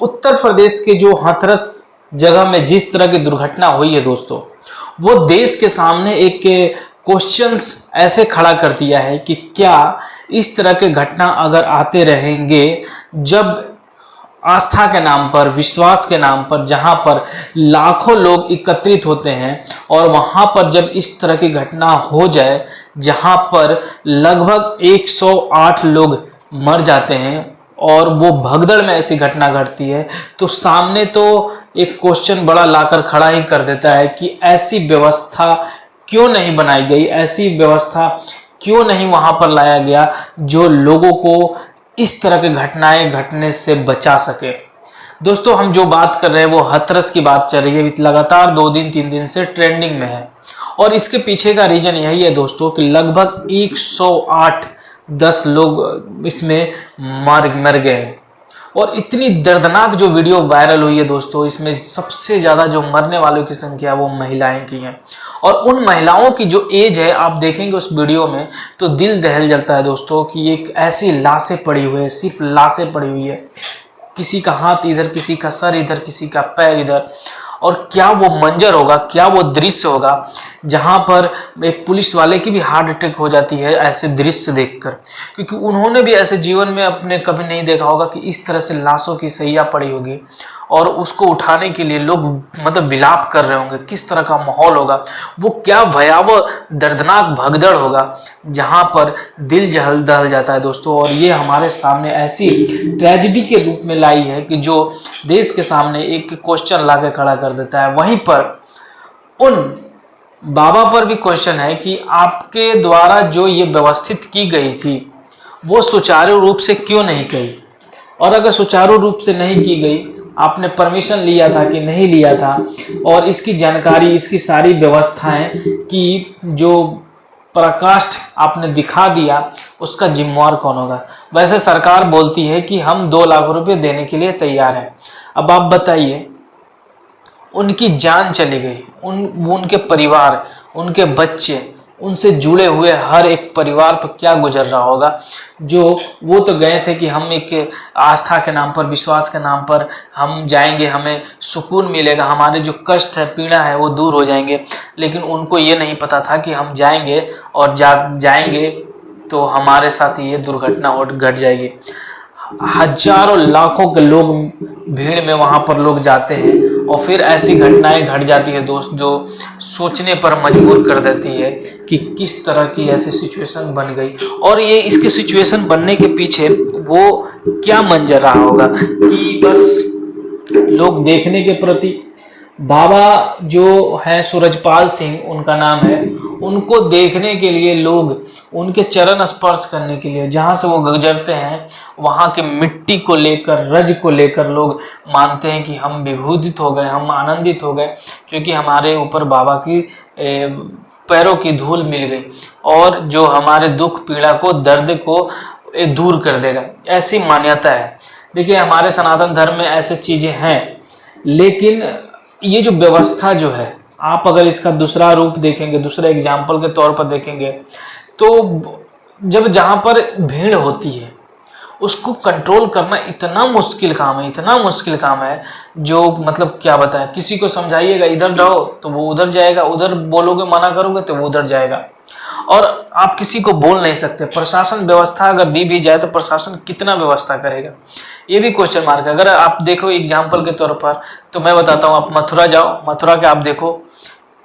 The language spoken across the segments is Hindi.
उत्तर प्रदेश के जो हाथरस जगह में जिस तरह की दुर्घटना हुई है दोस्तों, वो देश के सामने एक क्वेश्चंस ऐसे खड़ा कर दिया है कि क्या इस तरह के घटना अगर आते रहेंगे, जब आस्था के नाम पर, विश्वास के नाम पर, जहां पर लाखों लोग एकत्रित होते हैं और वहां पर जब इस तरह की घटना हो जाए, जहां पर लगभग 108 लोग मर जाते हैं और वो भगदड़ में ऐसी घटना घटती है, तो सामने तो एक क्वेश्चन बड़ा लाकर खड़ा ही कर देता है कि ऐसी व्यवस्था क्यों नहीं बनाई गई, ऐसी व्यवस्था क्यों नहीं वहां पर लाया गया जो लोगों को इस तरह के घटनाएं घटने से बचा सके। दोस्तों, हम जो बात कर रहे हैं वो हाथरस की बात चल रही है, लगातार 2 दिन 3 दिन से ट्रेंडिंग में है और इसके पीछे का रीजन यही है दोस्तों कि लगभग 108-10 लोग इसमें मर गए और इतनी दर्दनाक जो वीडियो वायरल हुई है दोस्तों, इसमें सबसे ज़्यादा जो मरने वालों की संख्या वो महिलाएं की हैं और उन महिलाओं की जो एज है, आप देखेंगे उस वीडियो में तो दिल दहल जाता है दोस्तों कि एक ऐसी लाशें पड़ी हुई है, सिर्फ लाशें पड़ी हुई है, किसी का हाथ इधर, किसी का सर इधर, किसी का पैर इधर। और क्या वो मंजर होगा, क्या वो दृश्य होगा जहां पर एक पुलिस वाले की भी हार्ट अटैक हो जाती है ऐसे दृश्य देखकर, क्योंकि उन्होंने भी ऐसे जीवन में अपने कभी नहीं देखा होगा कि इस तरह से लाशों की सैया पड़ी होगी और उसको उठाने के लिए लोग मतलब विलाप कर रहे होंगे। किस तरह का माहौल होगा, वो क्या भयावह दर्दनाक भगदड़ होगा जहां पर दिल दहल जाता है दोस्तों। और ये हमारे सामने ऐसी ट्रेजिडी के रूप में लाई है कि जो देश के सामने एक क्वेश्चन ला के खड़ा कर देता है। वहीं पर उन बाबा पर भी क्वेश्चन है कि आपके द्वारा जो ये व्यवस्थित की गई थी वो सुचारू रूप से क्यों नहीं गई, और अगर सुचारू रूप से नहीं की गई, आपने परमिशन लिया था कि नहीं लिया था, और इसकी जानकारी, इसकी सारी व्यवस्थाएं की जो प्रकाष्ठ आपने दिखा दिया, उसका जिम्मेवार कौन होगा। वैसे सरकार बोलती है कि हम 2 लाख रुपए देने के लिए तैयार हैं। अब आप बताइए, उनकी जान चली गई, उनके परिवार, उनके बच्चे, उनसे जुड़े हुए हर एक परिवार पर क्या गुजर रहा होगा। जो वो तो गए थे कि हम एक आस्था के नाम पर, विश्वास के नाम पर हम जाएंगे, हमें सुकून मिलेगा, हमारे जो कष्ट है, पीड़ा है वो दूर हो जाएंगे, लेकिन उनको ये नहीं पता था कि हम जाएंगे और जाएंगे तो हमारे साथ ये दुर्घटना घट जाएगी। हजारों लाखों के लोग भीड़ में वहां पर लोग जाते हैं और फिर ऐसी घटनाएं घट जाती है दोस्त, जो सोचने पर मजबूर कर देती है कि किस तरह की ऐसी सिचुएशन बन गई। और ये इसके सिचुएशन बनने के पीछे वो क्या मंजर रहा होगा कि बस लोग देखने के प्रति, बाबा जो है सूरजपाल सिंह उनका नाम है, उनको देखने के लिए लोग, उनके चरण स्पर्श करने के लिए, जहाँ से वो गुजरते हैं वहाँ के मिट्टी को लेकर, रज को लेकर लोग मानते हैं कि हम विभूदित हो गए, हम आनंदित हो गए, क्योंकि हमारे ऊपर बाबा की पैरों की धूल मिल गई और जो हमारे दुख पीड़ा को, दर्द को दूर कर देगा, ऐसी मान्यता है। देखिए, हमारे सनातन धर्म में ऐसी चीज़ें हैं, लेकिन ये जो व्यवस्था जो है, आप अगर इसका दूसरा रूप देखेंगे, दूसरे एग्जाम्पल के तौर पर देखेंगे, तो जब जहाँ पर भीड़ होती है उसको कंट्रोल करना इतना मुश्किल काम है, इतना मुश्किल काम है, जो मतलब क्या बताएं। किसी को समझाइएगा इधर जाओ तो वो उधर जाएगा, उधर बोलोगे, मना करोगे तो वो उधर जाएगा, और आप किसी को बोल नहीं सकते। प्रशासन व्यवस्था अगर दी भी जाए तो प्रशासन कितना व्यवस्था करेगा, ये भी क्वेश्चन मार्क है। अगर आप देखो एग्जाम्पल के तौर पर, तो मैं बताता हूँ, आप मथुरा जाओ, मथुरा के आप देखो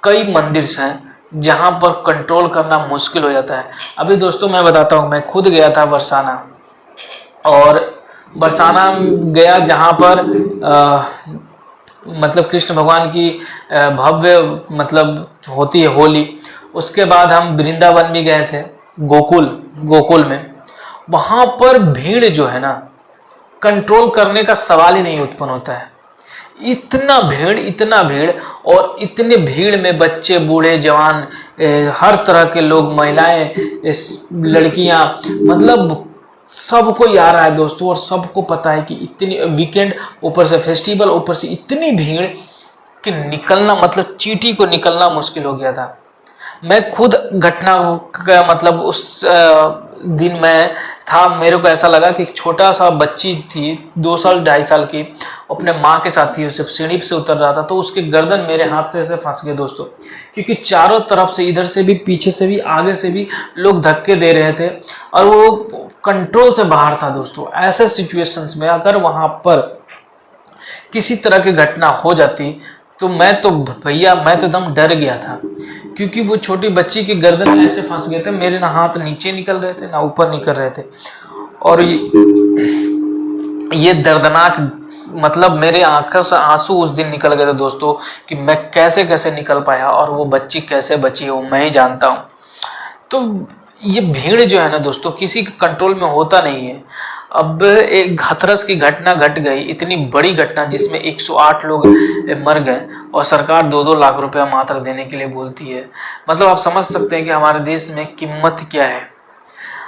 कई मंदिर हैं जहाँ पर कंट्रोल करना मुश्किल हो जाता है। अभी दोस्तों मैं बताता हूँ, मैं खुद गया था बरसाना, और बरसाना गया जहाँ पर मतलब कृष्ण भगवान की भव्य मतलब होती है होली। उसके बाद हम वृंदावन भी गए थे, गोकुल में। वहाँ पर भीड़ जो है ना, कंट्रोल करने का सवाल ही नहीं उत्पन्न होता है। इतना भीड़, और इतने भीड़ में बच्चे, बूढ़े, जवान, हर तरह के लोग, महिलाएं, लड़कियां, मतलब सबको ही आ रहा है दोस्तों। और सबको पता है कि इतनी वीकेंड, ऊपर से फेस्टिवल, ऊपर से इतनी भीड़ कि निकलना, मतलब चींटी को निकलना मुश्किल हो गया था। मैं खुद घटना का मतलब उस दिन मैं था, मेरे को ऐसा लगा कि एक छोटा सा बच्ची थी 2 साल 2.5 साल की, अपने माँ के साथ थी, उसे सीढ़ी से उतर रहा था, तो उसके गर्दन मेरे हाथ से ऐसे फंस गए दोस्तों, क्योंकि चारों तरफ से, इधर से भी, पीछे से भी, आगे से भी लोग धक्के दे रहे थे और वो कंट्रोल से बाहर था दोस्तों। ऐसे सिचुएशंस में अगर वहाँ पर किसी तरह की घटना हो जाती तो मैं तो भैया, मैं तो एकदम डर गया था, क्योंकि वो छोटी बच्ची की गर्दन में ऐसे फंस गए थे, मेरे ना हाथ नीचे निकल रहे थे ना ऊपर निकल रहे थे। और ये दर्दनाक, मतलब मेरे आंखों से आंसू उस दिन निकल गए थे दोस्तों, कि मैं कैसे कैसे निकल पाया और वो बच्ची कैसे बची हो मैं ही जानता हूँ। तो ये भीड़ जो है ना दोस्तों, किसी के कंट्रोल में होता नहीं है। अब एक हाथरस की घटना घट गई, इतनी बड़ी घटना जिसमें 108 लोग मर गए और सरकार 2-2 लाख रुपया मात्र देने के लिए बोलती है। मतलब आप समझ सकते हैं कि हमारे देश में कीमत क्या है।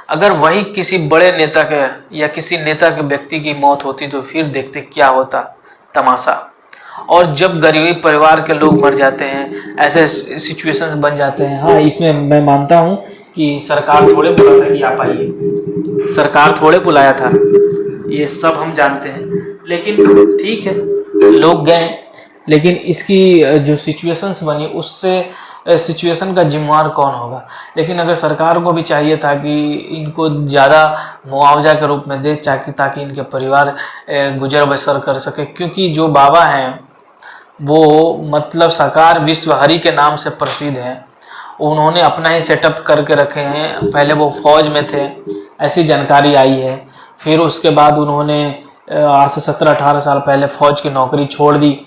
अगर वही किसी बड़े नेता के या किसी नेता के व्यक्ति की मौत होती तो फिर देखते क्या होता तमाशा। और जब गरीबी परिवार के लोग मर जाते हैं, ऐसे सिचुएशंस बन जाते हैं। हाँ, इसमें मैं मानता हूँ कि सरकार थोड़े बुला था कि आप आइए, सरकार थोड़े बुलाया था, ये सब हम जानते हैं, लेकिन ठीक है लोग गए। लेकिन इसकी जो सिचुएशंस बनी, उससे सिचुएशन का जिम्मेवार कौन होगा। लेकिन अगर सरकार को भी चाहिए था कि इनको ज़्यादा मुआवजा के रूप में दे, ताकि इनके परिवार गुजर बसर कर सके, क्योंकि जो बाबा हैं वो मतलब साकार विश्वहरि के नाम से प्रसिद्ध हैं। उन्होंने अपना ही सेटअप करके रखे हैं, पहले वो फौज में थे, ऐसी जानकारी आई है। फिर उसके बाद उन्होंने आज से 17-18 साल पहले फ़ौज की नौकरी छोड़ दी।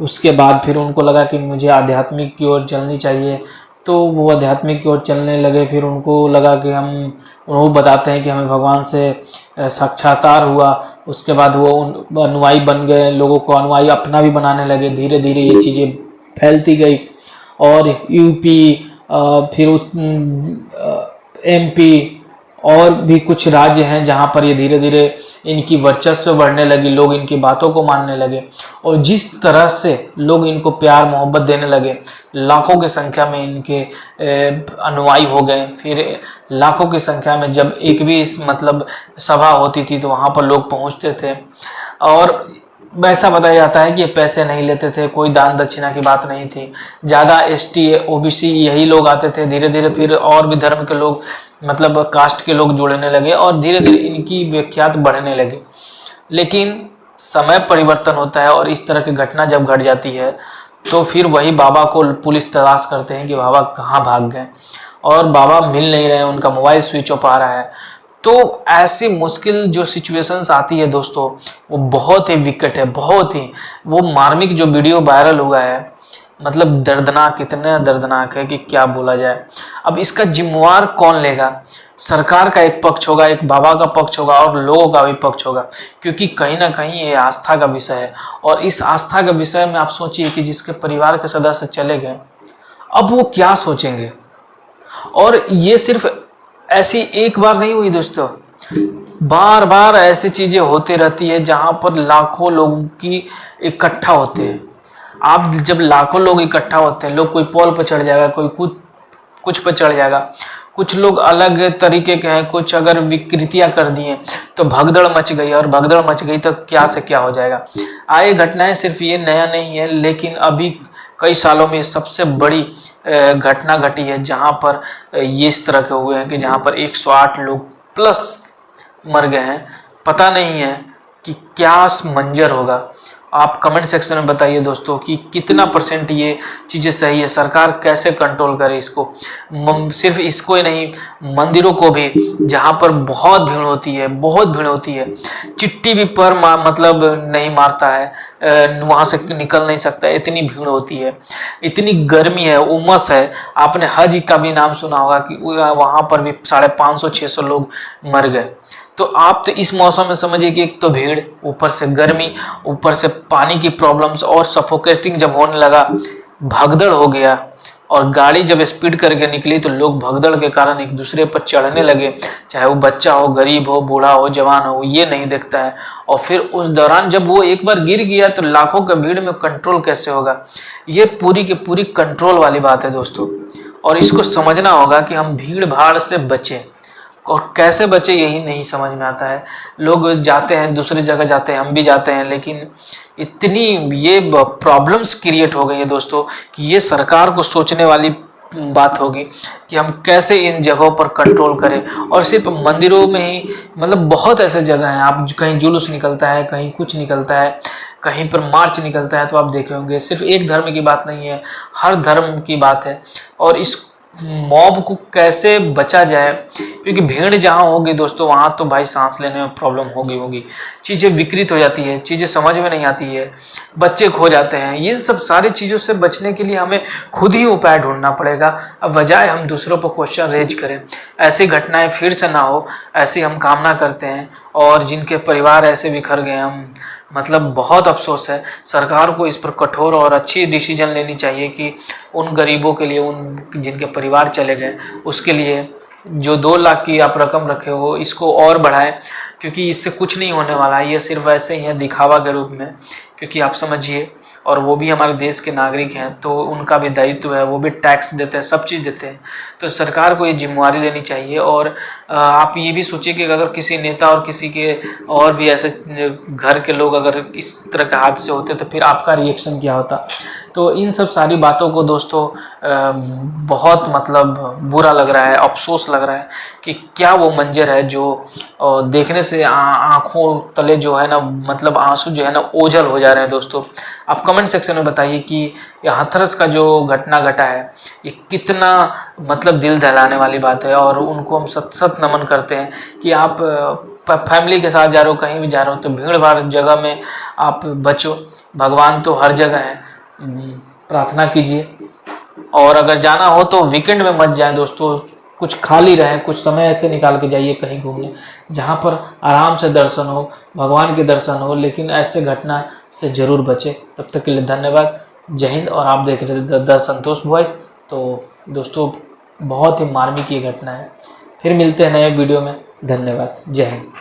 उसके बाद फिर उनको लगा कि मुझे आध्यात्मिक की ओर चलनी चाहिए, तो वो आध्यात्मिक की ओर चलने लगे। फिर उनको लगा कि वो बताते हैं कि हमें भगवान से साक्षात्कार हुआ। उसके बाद वो अनुयायी बन गए, लोगों को अनुयायी अपना भी बनाने लगे। धीरे धीरे ये चीज़ें फैलती गई और यूपी, फिर एमपी और भी कुछ राज्य हैं जहां पर ये धीरे धीरे इनकी वर्चस्व बढ़ने लगी, लोग इनकी बातों को मानने लगे। और जिस तरह से लोग इनको प्यार मोहब्बत देने लगे, लाखों की संख्या में इनके अनुयायी हो गए। फिर लाखों की संख्या में जब एक भी मतलब सभा होती थी तो वहाँ पर लोग पहुँचते थे। और ऐसा बताया जाता है कि ये पैसे नहीं लेते थे, कोई दान दक्षिणा की बात नहीं थी। ज़्यादा एसटी ओबीसी यही लोग आते थे। धीरे धीरे फिर और भी धर्म के लोग, मतलब कास्ट के लोग जुड़ने लगे और धीरे धीरे इनकी विख्यात बढ़ने लगे। लेकिन समय परिवर्तन होता है और इस तरह की घटना जब घट जाती है तो फिर वही बाबा को पुलिस तलाश करते हैं कि बाबा कहाँ भाग गए, और बाबा मिल नहीं रहे, उनका मोबाइल स्विच ऑफ आ रहा है। तो ऐसी मुश्किल जो सिचुएशंस आती है दोस्तों, वो बहुत ही विकट है, बहुत ही। वो मार्मिक जो वीडियो वायरल हुआ है, मतलब दर्दनाक, इतना दर्दनाक है कि क्या बोला जाए। अब इसका जिम्मेवार कौन लेगा? सरकार का एक पक्ष होगा, एक बाबा का पक्ष होगा और लोगों का भी पक्ष होगा, क्योंकि कहीं ना कहीं ये आस्था का विषय है। और इस आस्था के विषय में आप सोचिए कि जिसके परिवार के सदस्य चले गए, अब वो क्या सोचेंगे। और ये सिर्फ ऐसी एक बार नहीं हुई दोस्तों, बार बार ऐसी चीजें होती रहती है जहां पर लाखों लोगों की इकट्ठा होते हैं। आप जब लाखों लोग इकट्ठा होते हैं, लोग कोई पोल पर चढ़ जाएगा, कोई कुछ पर चढ़ जाएगा, कुछ लोग अलग तरीके के हैं, कुछ अगर विकृतियां कर दिए तो भगदड़ मच गई, और भगदड़ मच गई तो क्या से क्या हो जाएगा। आए घटनाएं सिर्फ ये नया नहीं है, लेकिन अभी कई सालों में सबसे बड़ी घटना घटी है जहां पर ये इस तरह के हुए हैं कि जहां पर 108 लोग प्लस मर गए हैं। पता नहीं है कि क्या मंजर होगा। आप कमेंट सेक्शन में बताइए दोस्तों कि कितना % ये चीज़ें सही है, सरकार कैसे कंट्रोल करे इसको। सिर्फ इसको ही नहीं, मंदिरों को भी, जहाँ पर बहुत भीड़ होती है, बहुत भीड़ होती है, चिट्ठी भी पर मतलब नहीं मारता है, वहाँ से निकल नहीं सकता, इतनी भीड़ होती है, इतनी गर्मी है, उमस है। आपने हज का भी नाम सुना होगा कि वहाँ पर भी 550-600 लोग मर गए। तो आप तो इस मौसम में समझिए कि एक तो भीड़, ऊपर से गर्मी, ऊपर से पानी की प्रॉब्लम्स, और सफोकेटिंग जब होने लगा, भगदड़ हो गया। और गाड़ी जब स्पीड करके निकली तो लोग भगदड़ के कारण एक दूसरे पर चढ़ने लगे, चाहे वो बच्चा हो, गरीब हो, बूढ़ा हो, जवान हो, ये नहीं देखता है। और फिर उस दौरान जब वो एक बार गिर गया तो लाखों के भीड़ में कंट्रोल कैसे होगा। ये पूरी की पूरी कंट्रोल वाली बात है दोस्तों। और इसको समझना होगा कि हम भीड़ भाड़ से बचें, और कैसे बचे यही नहीं समझ में आता है। लोग जाते हैं, दूसरी जगह जाते हैं, हम भी जाते हैं, लेकिन इतनी ये प्रॉब्लम्स क्रिएट हो गई है दोस्तों कि ये सरकार को सोचने वाली बात होगी कि हम कैसे इन जगहों पर कंट्रोल करें। और सिर्फ मंदिरों में ही, मतलब बहुत ऐसे जगह हैं, आप कहीं जुलूस निकलता है, कहीं कुछ निकलता है, कहीं पर मार्च निकलता है, तो आप देखे होंगे सिर्फ एक धर्म की बात नहीं है, हर धर्म की बात है। और इस मॉब को कैसे बचा जाए, क्योंकि भीड़ जहाँ होगी दोस्तों वहाँ तो भाई सांस लेने में प्रॉब्लम होगी, चीज़ें विकृत हो जाती है, चीज़ें समझ में नहीं आती है, बच्चे खो जाते हैं। ये सब सारी चीज़ों से बचने के लिए हमें खुद ही उपाय ढूंढना पड़ेगा, अब बजाय हम दूसरों पर क्वेश्चन रेज करें। ऐसी घटनाएं फिर से ना हो, ऐसी हम कामना करते हैं। और जिनके परिवार ऐसे बिखर गए, हम मतलब बहुत अफसोस है। सरकार को इस पर कठोर और अच्छी डिसीजन लेनी चाहिए कि उन गरीबों के लिए, उन जिनके परिवार चले गए, उसके लिए जो 2 लाख की आप रकम रखे हो इसको और बढ़ाएं, क्योंकि इससे कुछ नहीं होने वाला है। ये सिर्फ ऐसे ही है दिखावा के रूप में, क्योंकि आप समझिए, और वो भी हमारे देश के नागरिक हैं, तो उनका भी दायित्व है, वो भी टैक्स देते हैं, सब चीज़ देते हैं। तो सरकार को ये जिम्मेवारी लेनी चाहिए। और आप ये भी सोचिए कि अगर किसी नेता और किसी के और भी ऐसे घर के लोग अगर इस तरह के हादसे होते तो फिर आपका रिएक्शन क्या होता। तो इन सब सारी बातों को दोस्तों बहुत मतलब बुरा लग रहा है, अफसोस लग रहा है कि क्या वो मंजर है जो देखने से आँखों तले जो है ना, मतलब आंसू जो है ना ओझल हो जा रहे हैं दोस्तों। आप कमेंट सेक्शन में बताइए कि ये हाथरस का जो घटना घटा है ये कितना मतलब दिल दहलाने वाली बात है। और उनको हम सत सत नमन करते हैं कि आप फैमिली के साथ जा रहे हो, कहीं भी जा रहे हो तो भीड़ भाड़ जगह में आप बचो। भगवान तो हर जगह है, प्रार्थना कीजिए। और अगर जाना हो तो वीकेंड में मत जाएं दोस्तों, कुछ खाली रहें, कुछ समय ऐसे निकाल के जाइए कहीं घूमने जहाँ पर आराम से दर्शन हो, भगवान के दर्शन हो। लेकिन ऐसे घटना से ज़रूर बचें। तब तक के लिए धन्यवाद, जय हिंद। और आप देख रहे थे द संतोष वॉइस। तो दोस्तों बहुत ही मार्मिक ये घटना है। फिर मिलते हैं नए वीडियो में। धन्यवाद, जय हिंद।